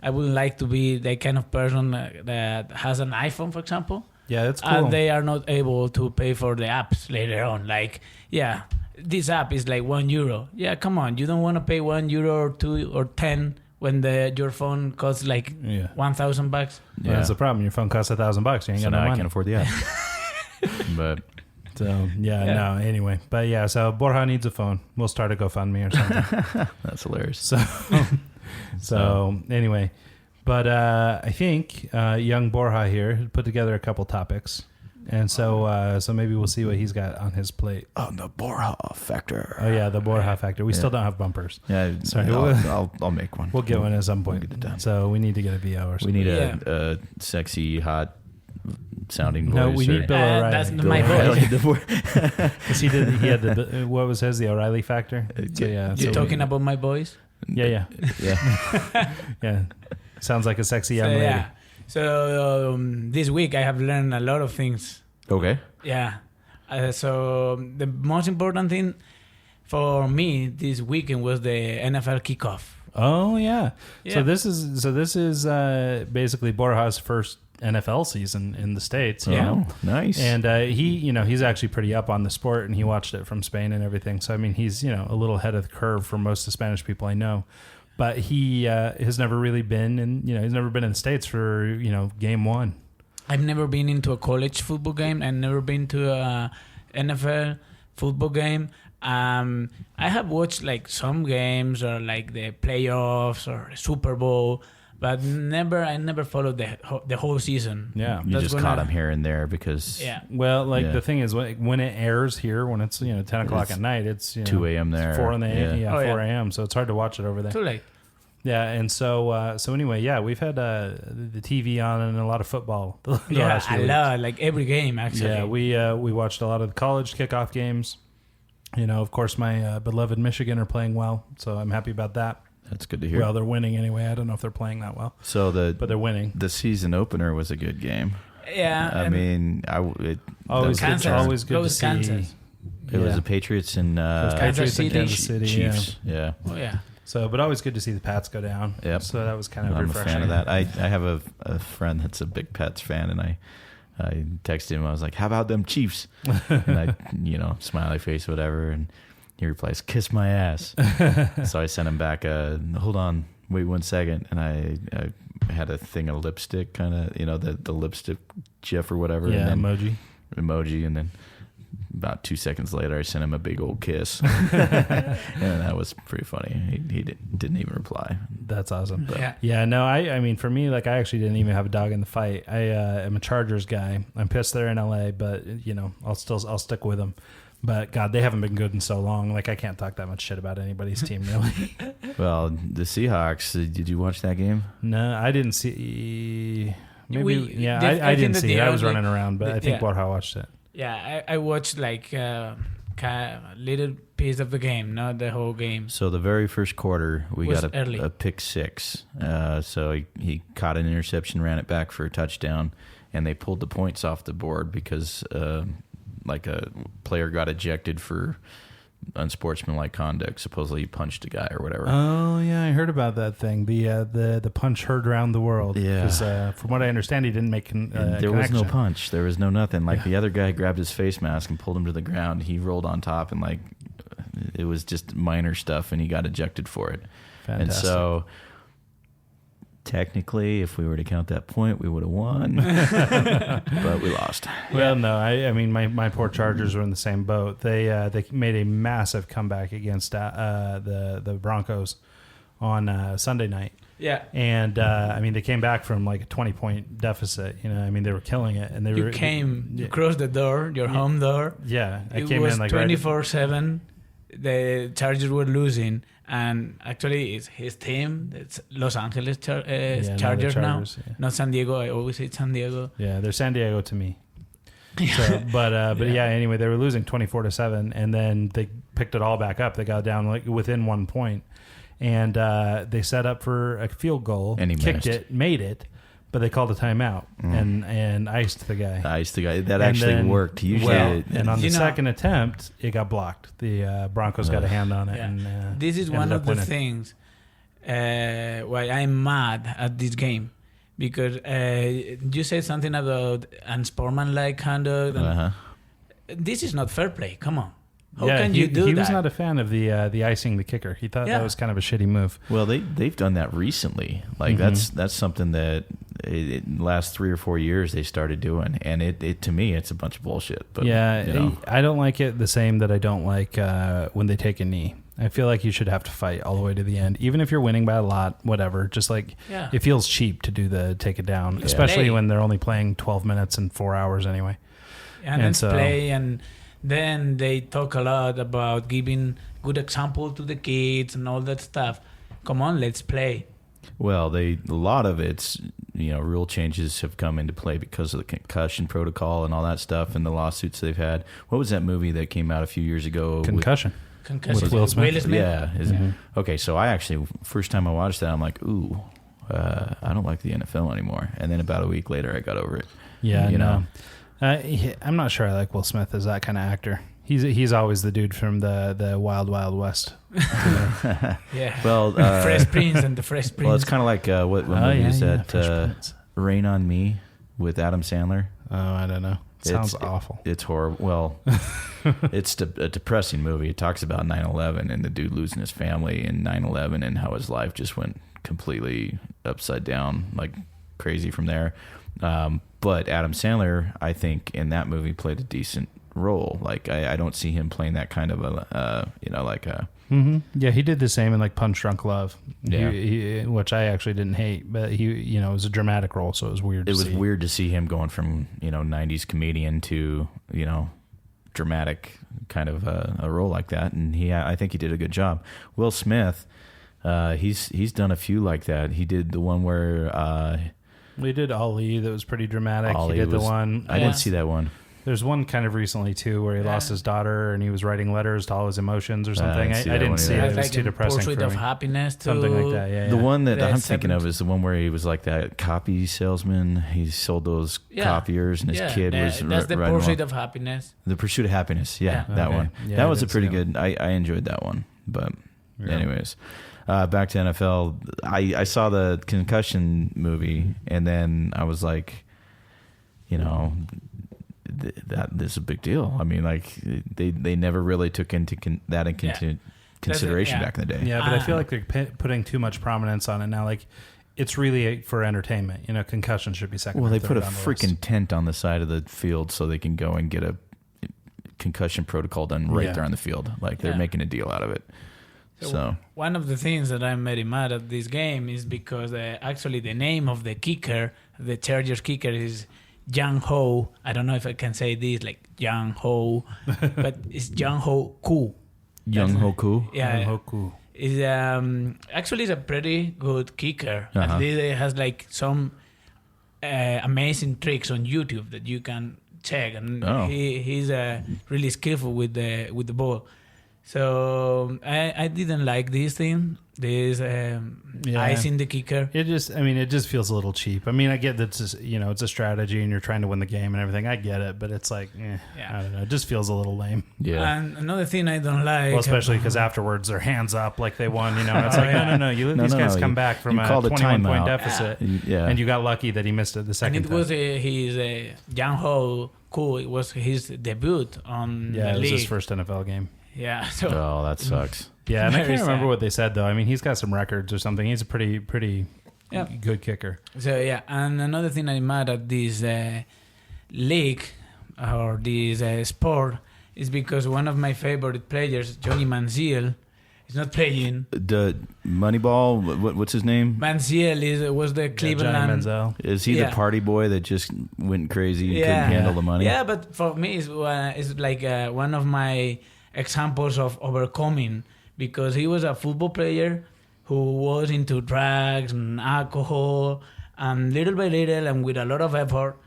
would like to be the kind of person that has an iPhone, for example,
Yeah, it's cool.
and they are not able to pay for the apps later on. Like, yeah, this app is like €1. Yeah, come on, you don't want to pay €1 or 2 or 10 when your phone costs like
yeah.
$1,000.
Yeah. That's the problem. Your phone costs $1,000. You ain't
So
got no
now I
money.
can't afford the app. But
So yeah,
Yeah.
no. Anyway, but yeah, so Borja needs a phone. We'll start a GoFundMe or something.
that's hilarious.
So anyway, but I think young Borja here put together a couple topics, and so maybe we'll see what he's got on his plate.
On the Borja factor.
Oh yeah, the Borja factor. We still don't have bumpers.
Yeah,
Sorry,
I'll make one.
We'll get one at some point.
We'll get it done.
So we need to get a VO or
We
something.
need
Yeah.
a sexy, hot sounding voice.
No, we need Bill O'Reilly.
That's
Bill
my
O'Reilly.
voice.
'Cause he had the what was his, the O'Reilly factor? So yeah,
You're
so
talking about my voice?
yeah.
Yeah.
Sounds like a sexy young
So,
lady.
yeah. So this week I have learned a lot of things.
Okay.
Yeah. So the most important thing for me this weekend was the NFL kickoff.
Oh yeah.
Yeah.
So this is basically Borja's first NFL season in the States. you
Yeah.
know?
Oh, nice.
And he's actually pretty up on the sport, and he watched it from Spain and everything. So I mean, he's a little ahead of the curve for most of the Spanish people I know. But he has never really been in he's never been in the States for game one.
I've never been into a college football game. I've never been to a NFL football game. I have watched like some games or like the playoffs or the Super Bowl, but I never followed the whole season.
Yeah.
you
that's
just
when
caught
I-
him here and there because
Yeah.
Well, like
Yeah.
the thing is, when it airs here, when it's 10 o'clock
It's
at night, it's
2 a.m. there.
4 in the
Yeah.
Oh, yeah.
4 a.m. So it's hard to watch it over there.
Too late.
Yeah, and so anyway, yeah, we've had the TV on and a lot of football. The
Yeah,
last few
I
weeks.
love like every game actually.
Yeah, we watched a lot of the college kickoff games. Of course, my beloved Michigan are playing well, so I'm happy about that.
That's good to hear.
Well, they're winning anyway. I don't know if they're playing that well,
So
but they're winning.
the season opener was a good game.
Yeah.
I
and
mean,
Always good,
Kansas.
always good to
Goes
see.
Kansas.
It was
Yeah.
the Patriots and
Patriots
City.
and Kansas City, yeah.
Chiefs. Yeah.
Oh yeah.
So, but always good to see the Pats go down.
Yep.
So that was kind of
I'm a
refreshing.
fan of that. I have a friend that's a big Pats fan, and I texted him. I was like, "How about them Chiefs?" And I, smiley face, whatever. And he replies, "Kiss my ass." So I sent him back hold on, wait 1 second. And I had a thing of lipstick, kind of, the lipstick gif or whatever.
Yeah,
and then
emoji.
And then about 2 seconds later, I sent him a big old kiss. And that was pretty funny. He didn't even reply.
That's awesome.
Yeah.
Yeah, no, I mean, for me, like, I actually didn't even have a dog in the fight. I am a Chargers guy. I'm pissed they're in LA, but, I'll stick with them. But, God, they haven't been good in so long. Like, I can't talk that much shit about anybody's team, really.
Well, the Seahawks, did you watch that game?
No, I didn't see... Maybe,
I
I
think
didn't
that
see it. I was
only-
running around, but I think Borja watched it.
Yeah, I watched like a little piece of the game, not the whole game.
So the very first quarter, we
Was
got
early.
a pick six. So he caught an interception, ran it back for a touchdown, and they pulled the points off the board because like a player got ejected for unsportsmanlike conduct. Supposedly he punched a guy or whatever.
Oh, yeah, I heard about that thing. The punch heard around the world.
Yeah.
'Cause, from what I understand, he didn't make
There was no
connection.
punch. There was no nothing. Like the other guy grabbed his face mask and pulled him to the ground. He rolled on top and like it was just minor stuff, and he got ejected for it.
Fantastic.
And so technically, if we were to count that point, we would have won, but we lost.
Well, no, I mean, my poor Chargers were in the same boat. They made a massive comeback against the Broncos on Sunday night.
Yeah.
And I mean, they came back from like a 20-point deficit. I mean, they were killing it, and
You crossed the door, your home door.
Yeah, I
It
came
was
in like
24/7. The Chargers were losing, and actually, it's his team. It's Los Angeles Chargers now,
Chargers, yeah.
not San Diego. I always say San Diego.
Yeah, they're San Diego to me. So, but yeah. Anyway, they were losing 24-7, and then they picked it all back up. They got down like within 1 point, and they set up for a field goal,
And he
kicked
missed.
it, made it, but they called a timeout and iced the guy.
Ice the guy. That
And
actually
then-
worked. Usually,
well, and on the
You know-
second attempt, it got blocked. The Broncos got a hand on it.
Yeah.
And
This is
ended
one
up
of the
winning.
things why I'm mad at this game, because you said something about unsportsmanlike conduct. And this is not fair play. Come on, how can you do
he
that?
was not a fan of the icing the kicker. He thought
Yeah.
that was kind of a shitty move.
Well, they've done that recently. Like that's something that in the last 3 or 4 years they started doing, and it to me it's a bunch of bullshit. But
Yeah, I don't like it the same that I don't like when they take a knee. I feel like you should have to fight all the way to the end, even if you're winning by a lot, whatever. Just like
Yeah.
it feels cheap to do the take it down,
Yeah.
especially
Play.
when they're only playing 12 minutes and 4 hours anyway.
and
and
let's
so-
play. And then they talk a lot about giving good example to the kids and all that stuff. Come on, let's play.
Well, a lot of it's rule changes have come into play because of the concussion protocol and all that stuff, and the lawsuits they've had. What was that movie that came out a few years ago?
Concussion.
Concussion.
With Will Smith?
Yeah. Okay, so I actually, first time I watched that, I'm like, ooh, I don't like the NFL anymore. And then about a week later, I got over it.
Yeah,
You know?
I'm not sure I like Will Smith as that kind of actor. He's always the dude from the Wild Wild West.
Yeah.
Well,
Fresh Prince and the Fresh Prince.
well, it's kind of like what movie is that?
Fresh Prince.
Rain on Me with Adam Sandler.
Oh, I don't know. Sounds
It's-
awful.
It's horrible. Well, it's a depressing movie. It talks about 9/11 and the dude losing his family in 9/11 and how his life just went completely upside down, like crazy from there. But Adam Sandler, I think, in that movie played a decent role. Like I don't see him playing that kind of a, like a.
Yeah, he did the same in like Punch Drunk Love,
Yeah.
which I actually didn't hate, but it was a dramatic role, so it was weird.
It was weird to see him going from 90s comedian to dramatic kind of a role like that, and I think he did a good job. Will Smith, he's done a few like that. He did the one where
We did Ali, that was pretty dramatic.
Ollie
he did the
was-
one.
I didn't see that one.
There's one kind of recently too where he lost his daughter and he was writing letters to all his emotions or something.
didn't see
I
that
didn't
one
see
either.
it.
It's
It was
like
too
a
depressing
Pursuit
for
of
me.
Happiness.
Something like that. Yeah.
The one that
The
I'm thinking of
seventh-
is the one where he was like that copy salesman. He sold those copiers, and his kid was
that's the
riding
Pursuit
along.
of Happiness.
The Pursuit of Happiness. Yeah,
Yeah.
that
Okay.
one.
Yeah,
that
I
was a
didn't
pretty
see
good. I enjoyed that one. But
Yeah.
anyways, back to NFL. I saw the concussion movie, and then I was like, that is a big deal. I mean, like they never really took into consideration back in the day.
Yeah, but I feel like they're putting too much prominence on it now. Like, it's really for entertainment. Concussion should be second.
Well,
or
they put a
third on the
freaking
list.
tent on the side of the field so they can go and get a concussion protocol done right there on the field. Like, they're making a deal out of it. So
one of the things that I'm very mad at this game is because actually the name of the kicker, the Chargers kicker, is Yang Ho. I don't know if I can say this, like Yang Ho, but it's Yang Ho Koo.
Young Hoku.
Yeah.
Hoku.
Is actually is a pretty good kicker.
Uh-huh.
At least it has like some amazing tricks on YouTube that you can check, and he's really skillful with the ball. So I didn't like this thing. This ice in the kicker.
It just feels a little cheap. I mean, I get that it's a strategy and you're trying to win the game and everything. I get it, but it's like, I don't know. It just feels a little lame.
Yeah.
And another thing I don't like.
Well, especially because afterwards they're hands up like they won. It's like, no. These guys come back from a 21-point deficit, and you got lucky that he missed it the second
time. And it was his Yang Ho Koo. It was his debut on the
it was
league.
his first NFL game.
Yeah. So,
oh, that sucks.
Yeah, and I
Very
can't remember
sad.
what they said though. I mean, he's got some records or something. He's a pretty good kicker.
So yeah, and another thing I'm mad at this league or this sport is because one of my favorite players, Johnny Manziel, is not playing.
The Moneyball, what's his name?
Manziel was the Cleveland.
Johnny Manziel.
Is he the party boy that just went crazy and couldn't handle the money?
Yeah, but for me, it's like one of my examples of overcoming, because he was a football player who was into drugs and alcohol, and little by little and with a lot of effort,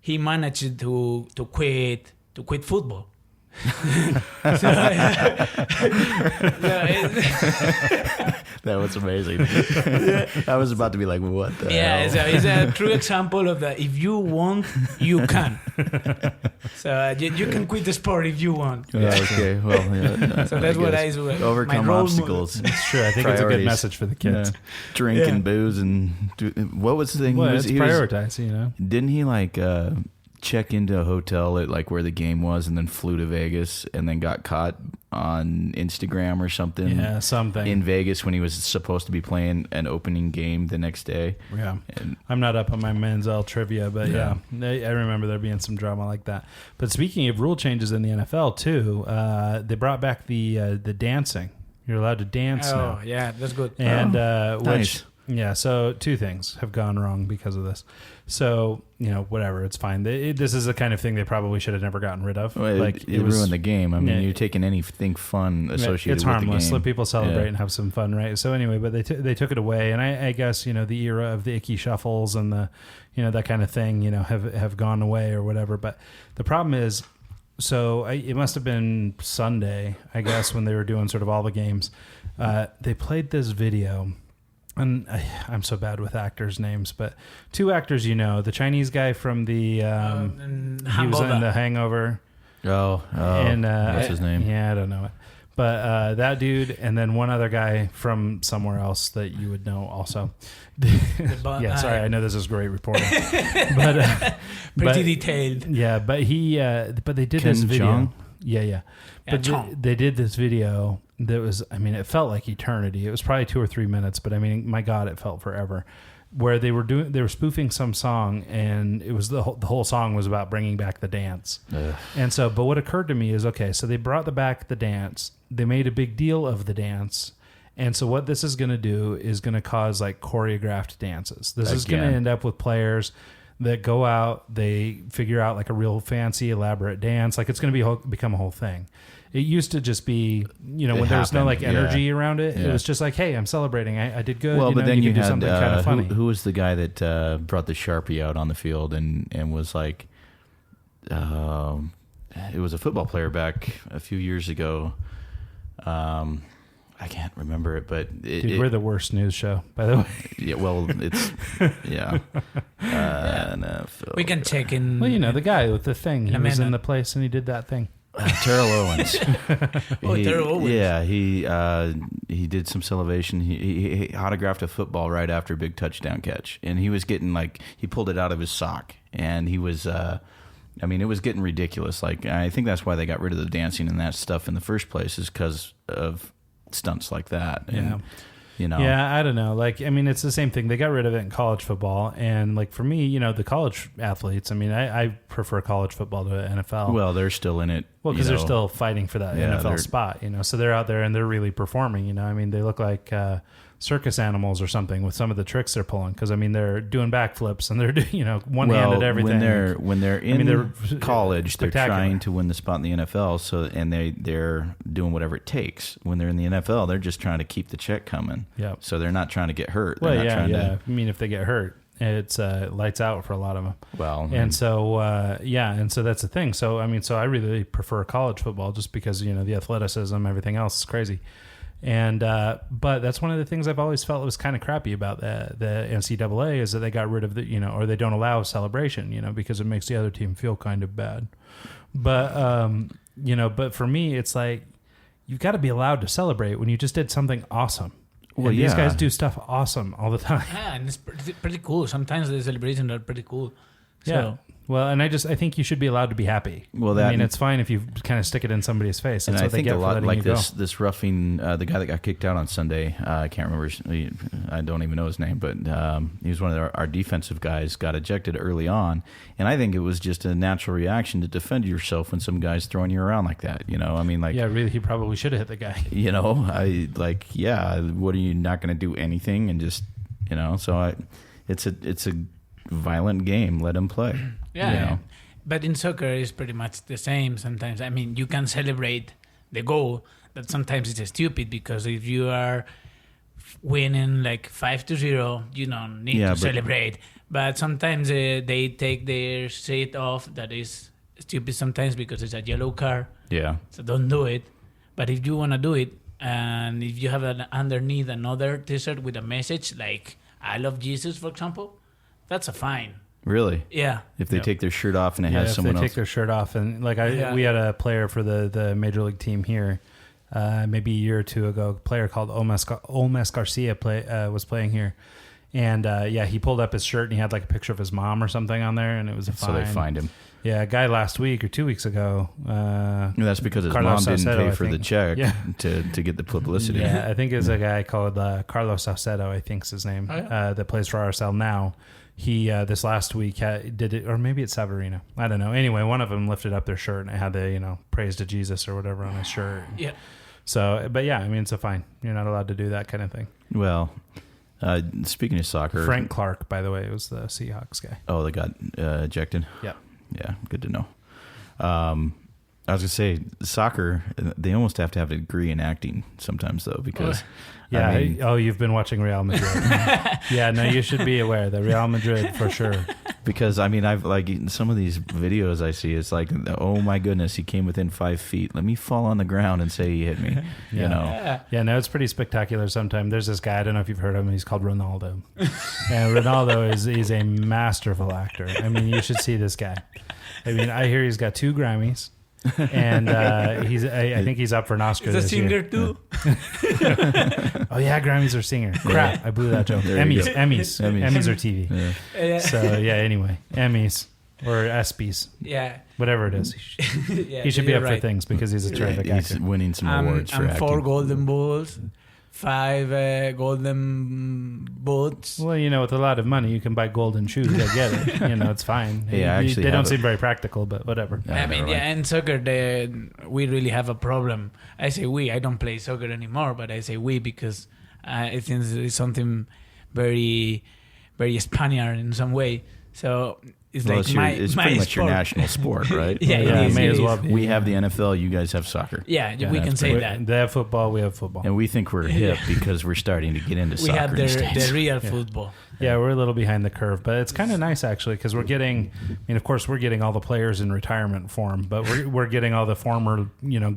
he managed to quit football.
That was amazing. I was about to be like, what the hell?
It's a true example of that. If you want, you can. So you can quit the sport if you want.
Okay, well,
So that's what I
guess.
do.
Overcome
My role
obstacles.
It's true. I think it's a good
Priorities.
message for the kids.
Yeah. Drink and booze and what was the thing?
Well,
He
it's
was-
prioritize,
Didn't he like check into a hotel at like where the game was and then flew to Vegas and then got caught on Instagram or something?
Yeah, something.
In Vegas when he was supposed to be playing an opening game the next day.
Yeah.
And
I'm not up on my Manziel trivia, but
Yeah.
I remember there being some drama like that. But speaking of rule changes in the NFL too, they brought back the dancing. You're allowed to dance now.
Oh, yeah, that's good.
And
nice.
so two things have gone wrong because of this. So, whatever, it's fine. This is the kind of thing they probably should have never gotten rid of.
well,
Like
it ruined the game. I mean,
Yeah.
you're taking anything fun associated
it's
with
harmless.
the game.
Let people celebrate
Yeah.
and have some fun, right? So anyway, but they took it away, and I guess the era of the icky shuffles and the that kind of thing have gone away or whatever. But the problem is, so it must have been Sunday, I guess, when they were doing sort of all the games. They played this video. And I'm so bad with actors' names, but two actors, the Chinese guy from the he was in The Hangover.
And what's his name?
Yeah, I don't know it. But that dude, and then one other guy from somewhere else that you would know also. Yeah, sorry, I know this is great reporting, but
Pretty detailed.
Yeah, but but they did
Ken
this video.
Jeong?
Yeah. But
Chong.
they did this video that was, it felt like eternity. It was probably 2 or 3 minutes, but my God, it felt forever. Where they were spoofing some song, and it was the whole song was about bringing back the dance.
Ugh.
And so, but what occurred to me is, okay, so they brought back the dance. They made a big deal of the dance. And so what this is going to do is going to cause like choreographed dances. This is going to
Again.
end up with players that go out, they figure out like a real fancy, elaborate dance. Like it's going to become a whole thing. It used to just be, when there was no
happened,
like energy around it.
Yeah.
It was just like, hey, I'm celebrating. I did good.
Well, but then you
can do
had
something kind of funny.
who was the guy that brought the Sharpie out on the field and was like, it was a football player back a few years ago. I can't remember it, but
Dude, we're the worst news show, by the way.
yeah. Well, it's yeah. NFL.
We can check in.
Well, the guy with the thing. He
a
was in
minute.
the place and he did that thing.
Terrell Owens.
Terrell Owens.
Yeah, he did some celebration. He autographed a football right after a big touchdown catch, and he was getting he pulled it out of his sock, and he was. I mean, it was getting ridiculous. Like, I think that's why they got rid of the dancing and that stuff in the first place, is because of stunts like that. And,
Yeah.
You know.
Yeah, I don't know. Like, I mean, it's the same thing. They got rid of it in college football, and like for me, the college athletes. I mean, I prefer college football to NFL.
Well, they're still in it.
Well, because they're still fighting for that
Yeah,
NFL
they're-
spot, So they're out there and they're really performing. I mean, they look like circus animals or something with some of the tricks they're pulling. Because I mean, they're doing backflips and they're doing one-handed everything.
When they're in
they're
college, they're
spectacular.
trying to win the spot in the NFL. So and they're doing whatever it takes. When they're in the NFL, they're just trying to keep the check coming.
Yep.
So they're not trying to get hurt.
Well,
They're not trying
yeah.
to.
I mean, if they get hurt, it's lights out for a lot of them.
Well,
And so, and so that's the thing. So, I mean, I really prefer college football just because, the athleticism, everything else is crazy. And, but that's one of the things I've always felt was kind of crappy about the NCAA is that they got rid of or they don't allow celebration, because it makes the other team feel kind of bad. But, but for me, it's like, you've got to be allowed to celebrate when you just did something awesome.
Well,
And these
yeah.
guys do stuff awesome all the time.
Yeah, and it's pretty cool. Sometimes the celebrations are pretty cool. So,
Yeah. Well, and I think you should be allowed to be happy.
Well,
I mean, it's fine if you kind of stick it in somebody's face.
And
That's
I
what they
think
get
a
for
lot
letting
like
you go.
this roughing, the guy that got kicked out on Sunday, I can't remember, I don't even know his name, but he was one of our defensive guys, got ejected early on. And I think it was just a natural reaction to defend yourself when some guy's throwing you around like that. I mean, like,
Yeah, really, he probably should have hit the guy.
what are you not going to do anything and just, so it's a violent game. Let him play.
yeah. But in soccer, it's pretty much the same sometimes. I mean, you can celebrate the goal, but sometimes it's stupid because if you are winning like 5-0, you don't need to celebrate. But sometimes they take their shit off. That is stupid sometimes because it's a yellow card.
Yeah.
So don't do it. But if you want to do it, and if you have underneath another t-shirt with a message like "I love Jesus," for example, that's a fine.
Really?
Yeah.
If they take their shirt off and it has
if
someone
they
else.
take their shirt off. And like
Yeah.
we had a player for the major league team here, maybe a year or two ago, a player called Olmes Garcia was playing here. And he pulled up his shirt and he had like a picture of his mom or something on there, and it was a fine.
So they fined him.
Yeah, a guy last week or 2 weeks ago.
That's because his
Carlos
mom didn't
Saucedo,
pay
I
for the
think.
check
Yeah.
to get the publicity.
Yeah, I think it's a guy called Carlos Saucedo, I think's his name,
Oh, yeah.
that plays for RSL now. He this last week did it, or maybe it's Savarino. I don't know. Anyway, one of them lifted up their shirt and it had the praise to Jesus or whatever on his shirt.
Yeah.
So, but yeah, I mean, it's a fine. You're not allowed to do that kind of thing.
Well, speaking of soccer,
Frank Clark, by the way, was the Seahawks guy.
Oh, they got ejected.
Yeah.
Yeah, good to know. I was gonna say soccer. They almost have to have a degree in acting sometimes, though, because
Yeah.
I mean,
you've been watching Real Madrid. Yeah, no, you should be aware that Real Madrid for sure.
because I mean, I've like some of these videos I see. It's like, oh my goodness, he came within 5 feet. Let me fall on the ground and say he hit me. You know.
Yeah.
Yeah, no, it's pretty spectacular sometimes. There's this guy, I don't know if you've heard of him, he's called Ronaldo. And Ronaldo is a masterful actor. I mean, you should see this guy. I mean, I hear he's got 2 Grammys. And I think he's up for an Oscar
He's a
this
singer
year.
too.
Oh yeah, Grammys are singer. Crap, I blew that joke.
There you
Emmys
go.
Emmys are TV.
Yeah.
Yeah.
So yeah, anyway, Emmys or ESPYs,
Yeah.
whatever it is.
Yeah,
He should be
you're
up for
right.
things because he's a terrific
He's
actor.
winning some awards for
I'm
acting.
4 golden balls, 5 golden boots.
Well, with a lot of money, you can buy golden shoes. I get it. It's fine.
Hey, I actually
they don't
have
seem very practical, but whatever.
I mean, yeah, in soccer, we really have a problem. I say we. I don't play soccer anymore, but I say we because I think it's something very, very Spaniard in some way. So it's
Well,
like
it's
my
pretty much your
sport.
national sport, right?
Yeah,
Yeah,
it is,
may
it
as
is.
well be.
We have the NFL. You guys have soccer.
Yeah,
Yeah,
we can
that's
say
great.
that.
They have football. We have football.
And we think we're hip because we're starting to get into
We
soccer
have
in the States.
the real football.
Yeah, we're a little behind the curve, but it's kind of nice actually because we're getting. I mean, of course, we're getting all the players in retirement form, but we're getting all the former,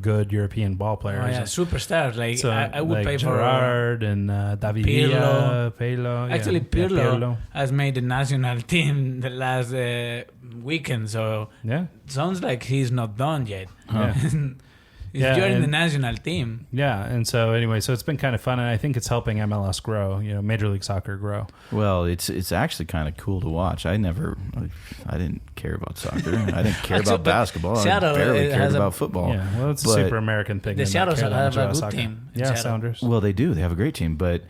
good European ball
Oh,
players.
yeah, superstars. Like
So,
I would
like
pay for
Gerard and David
Pirlo.
Pirlo.
Actually,
yeah,
Pirlo has made the national team the last weekend, so
Yeah.
sounds like he's not done yet.
Yeah.
If you're in the
and-
national team.
Yeah, and so anyway, so it's been kind of fun, and I think it's helping MLS grow, Major League Soccer grow.
Well, it's actually kind of cool to watch. I didn't care about soccer. I didn't care
Actually,
about
but
basketball.
Seattle,
I barely
it
cared
has a-
about football.
Yeah, well, it's a
But-
super American thing.
The
to not
Seattles
care that
have
much
a
about
good
soccer.
team in
Yeah,
Seattle.
Sounders.
Well, they do. They have a great team, but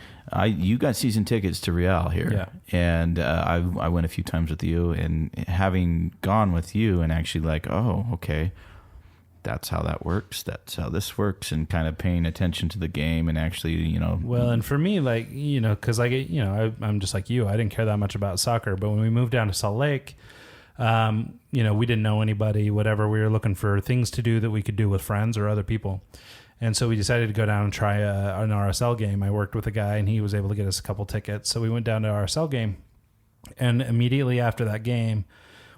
you got season tickets to Real here,
Yeah.
and I went a few times with you, and having gone with you, and actually like, oh, okay, that's how that works. That's how this works, and kind of paying attention to the game, and actually,
Well, and for me, like, because I'm just like you. I didn't care that much about soccer, but when we moved down to Salt Lake, we didn't know anybody, whatever. We were looking for things to do that we could do with friends or other people. And so we decided to go down and try an RSL game. I worked with a guy, and he was able to get us a couple tickets. So we went down to RSL game, and immediately after that game,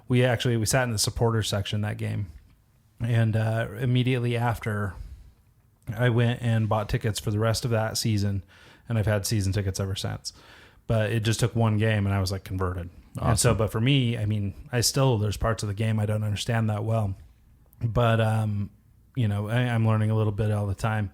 we sat in the supporters section that game. And immediately after, I went and bought tickets for the rest of that season, and I've had season tickets ever since. But it just took one game, and I was like converted.
Awesome.
And so, but for me, I mean, there's parts of the game I don't understand that well, but I'm learning a little bit all the time,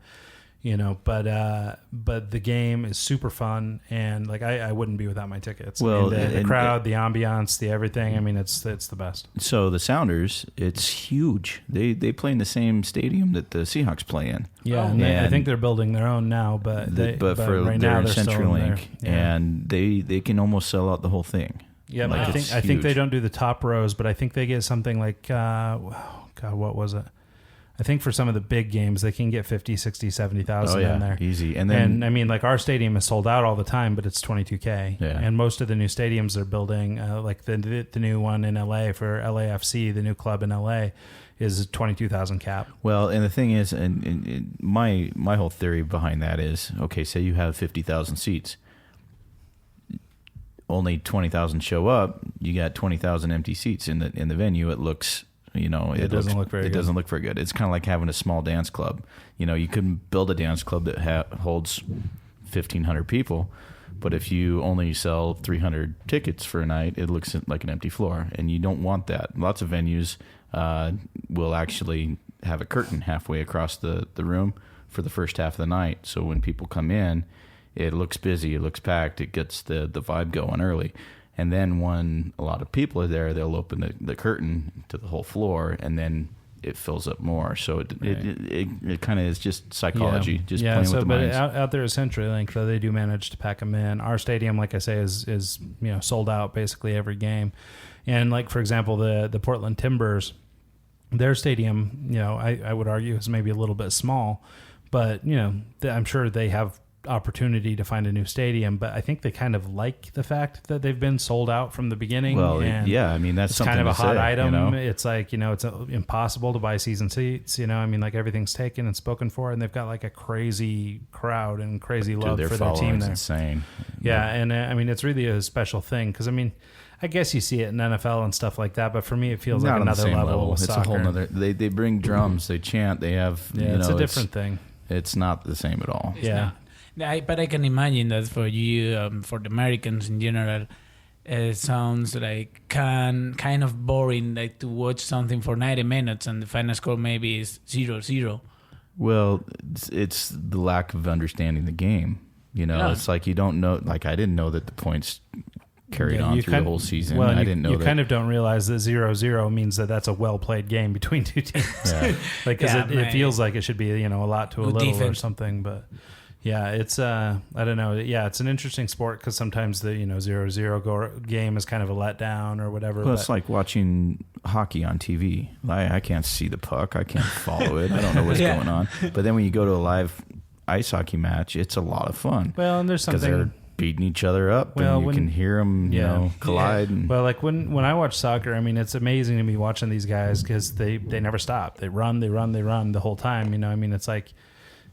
but the game is super fun, and like I wouldn't be without my tickets.
Well,
I mean, the
and-
crowd, the ambiance, the everything. I mean, it's the best.
So the Sounders, it's huge. They play in the same stadium that the Seahawks play in.
Yeah,
Oh,
and I
and-
think they're building their own now, but
For
right
they're
now
in
they're still in
CenturyLink,
there. Yeah.
and they can almost sell out the whole thing.
Yeah,
Like,
but
it's
I think they
huge.
don't do the top rows, but I think they get something like what was it? I think for some of the big games they can get 50, 60, 70,000
Oh yeah,
in there.
easy. And then
I mean, like our stadium is sold out all the time, but it's 22K.
Yeah.
And most of the new stadiums they're building, like the new one in LA for LAFC, the new club in LA, is 22,000 cap.
well, and the thing is, and my whole theory behind that is, okay, say you have 50,000 seats. Only 20,000 show up. You got 20,000 empty seats in the venue. It looks, it
doesn't look very
It
good.
doesn't look very good. It's kind of like having a small dance club. You couldn't build a dance club that holds 1,500 people, but if you only sell 300 tickets for a night, it looks like an empty floor, and you don't want that. Lots of venues will actually have a curtain halfway across the room for the first half of the night, so when people come in, it looks busy, it looks packed, it gets the vibe going early. And then when a lot of people are there, they'll open the curtain to the whole floor, and then it fills up more. So it kind of is just psychology, just playing with the
but
minds.
out there at CenturyLink, though, they do manage to pack them in. Our stadium, like I say, is sold out basically every game. And like, for example, the Portland Timbers, their stadium, I would argue is maybe a little bit small, but I'm sure they have opportunity to find a new stadium, but I think they kind of like the fact that they've been sold out from the beginning.
Well,
and
yeah, I mean, that's
it's
something
kind of a
to
hot
say,
item. It's like, it's impossible to buy season seats. I mean, like everything's taken and spoken for, and they've got like a crazy crowd and crazy love
Dude,
for their team
following's
there.
insane.
Yeah, and I mean, it's really a special thing because I mean, I guess you see it in NFL and stuff like that, but for me, it feels
Not
like
on the
another
same
level. With
It's
soccer.
a whole nother. They bring drums, they chant, they have.
Yeah, it's a different thing.
It's not the same at all.
It's
Yeah.
not. But I can imagine that for you, for the Americans in general, it sounds like kind of boring, like to watch something for 90 minutes and the final score maybe is 0-0.
Well, it's the lack of understanding the game.
Yeah.
It's like you don't know. Like I didn't know that the points carried on through the whole season.
Well,
I didn't know
you
that.
kind of don't realize that 0-0 means that that's a well played game between two teams.
Yeah.
Like, because
Yeah,
it feels like it should be a lot to a
Good
little or
defense.
something, but. Yeah, it's I don't know. Yeah, it's an interesting sport because sometimes the 0-0 game is kind of a letdown or whatever.
Well,
but
it's like watching hockey on TV. I can't see the puck. I can't follow it. I don't know what's
Yeah.
going on. But then when you go to a live ice hockey match, it's a lot of fun
well, and there's
because
something.
they're beating each other up,
Well,
and you
when-
can hear them,
Yeah.
collide. And,
Well, like when I watch soccer, I mean, it's amazing to me watching these guys because they never stop. They run the whole time. I mean, it's like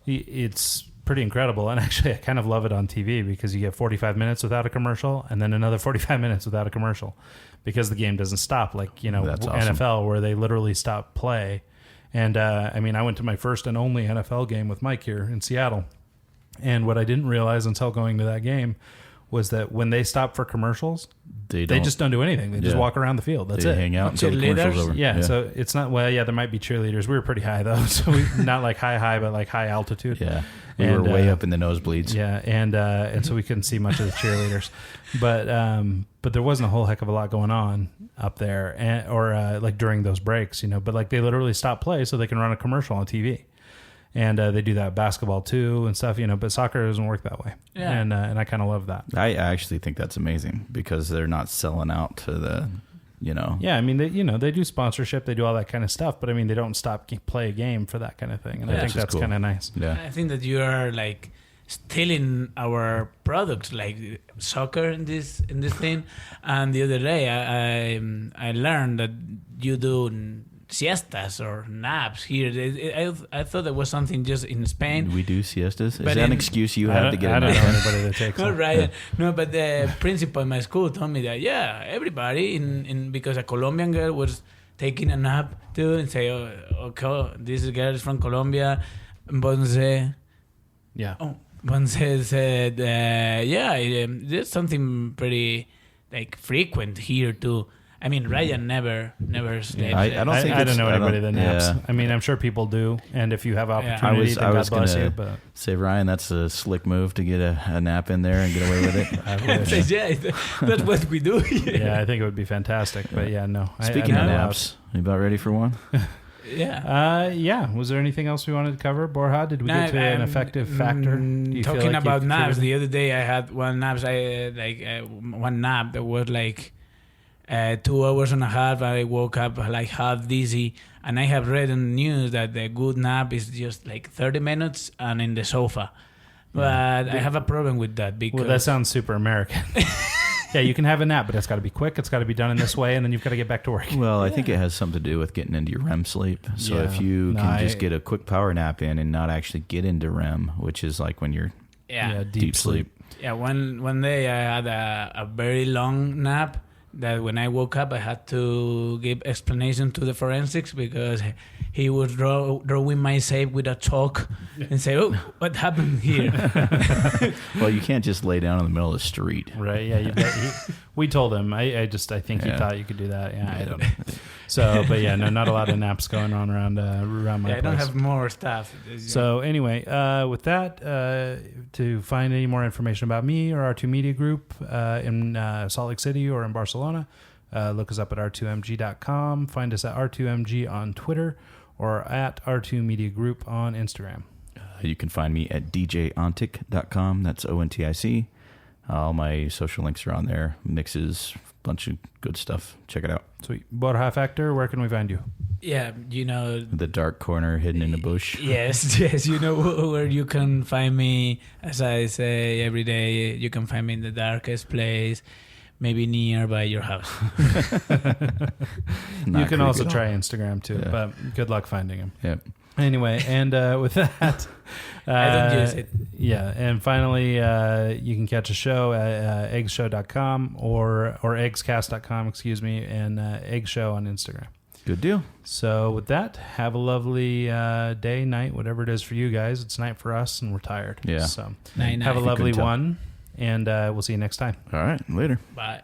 it's pretty incredible. And actually, I kind of love it on TV because you get 45 minutes without a commercial and then another 45 minutes without a commercial because the game doesn't stop like,
That's awesome.
NFL where they literally stop play. And I mean, I went to my first and only NFL game with Mike here in Seattle. And what I didn't realize until going to that game was that when they stop for commercials, They just don't do anything. They just walk around the field. That's
they
it.
hang out until the commercial's over.
Yeah, so it's not, well, yeah, there might be cheerleaders. We were pretty high, though. So not like high, but like high altitude.
Yeah. We were way up in the nosebleeds.
Yeah, and so we couldn't see much of the cheerleaders. But there wasn't a whole heck of a lot going on up there, or like during those breaks, But like they literally stop play so they can run a commercial on TV. And they do that basketball too and stuff, But soccer doesn't work that way. Yeah. And I kind of love that.
I actually think that's amazing because they're not selling out to the,
Yeah, I mean, they do sponsorship, they do all that kind of stuff, but I mean, they don't stop play a game for that kind of thing, and I think that's cool. Kind of nice.
Yeah,
I think that you are like stealing our products, like soccer in this thing. And the other day, I learned that you do siestas or naps here. I thought there was something just in Spain.
We do siestas. Is that an excuse you have to get?
I don't know anybody that takes.
All right, no, but the principal in my school told me that everybody in because a Colombian girl was taking a nap too, and say, oh, okay, this girl is from Colombia. Bonse, Bonse said, there's something pretty like frequent here too. I mean, Ryan never sleeps.
Yeah, I don't
know anybody that naps. Yeah. I mean, I'm sure people do, and if you have opportunity, then God bless you. But
say, Ryan, that's a slick move to get a nap in there and get away with it.
That's what we do here.
Yeah, I think it would be fantastic. But yeah, no.
Speaking of naps, you about ready for one?
Yeah.
Was there anything else we wanted to cover, Borja? Did we get to an effective factor?
Talking about naps, the other day I had one nap that was like 2 hours and a half. I woke up like half dizzy, and I have read in the news that the good nap is just like 30 minutes and in the sofa. But I have a problem with that because
that sounds super American. Yeah, you can have a nap, but it's got to be quick. It's got to be done in this way, and then you've got to get back to work.
Well, I think it has something to do with getting into your REM sleep. So if you can just get a quick power nap in and not actually get into REM, which is like when you're deep sleep.
Yeah, one day I had a very long nap that when I woke up I had to give explanation to the forensics because he was drawing my safe with a chalk and say, "Oh, what happened here?"
Well, you can't just lay down in the middle of the street,
right? Yeah, we told him. I think he thought you could do that. Yeah, I don't know. So, but yeah, no, not a lot of naps going on around my place.
I don't have more stuff.
So anyway, with that, to find any more information about me or R2 Media Group in Salt Lake City or in Barcelona, look us up at r2mg.com. Find us at r2mg on Twitter or at R2 Media Group on Instagram.
You can find me at djontic.com. That's ONTIC. All my social links are on there. Mixes, bunch of good stuff. Check it out.
Sweet. Borja Factor, where can we find you?
Yeah,
the dark corner hidden in the bush.
Yes, you know where you can find me. As I say every day, you can find me in the darkest place, maybe nearby your house.
You can also try Instagram too, but good luck finding him.
Yep.
Anyway, and with that,
I don't use it.
Yeah, and finally, you can catch a show at eggshow.com or eggscast.com, excuse me, and eggshow on Instagram.
Good deal.
So with that, have a lovely day, night, whatever it is for you guys. It's night for us, and we're tired.
Yeah.
So
night.
Have a lovely one, and we'll see you next time.
All right. Later.
Bye.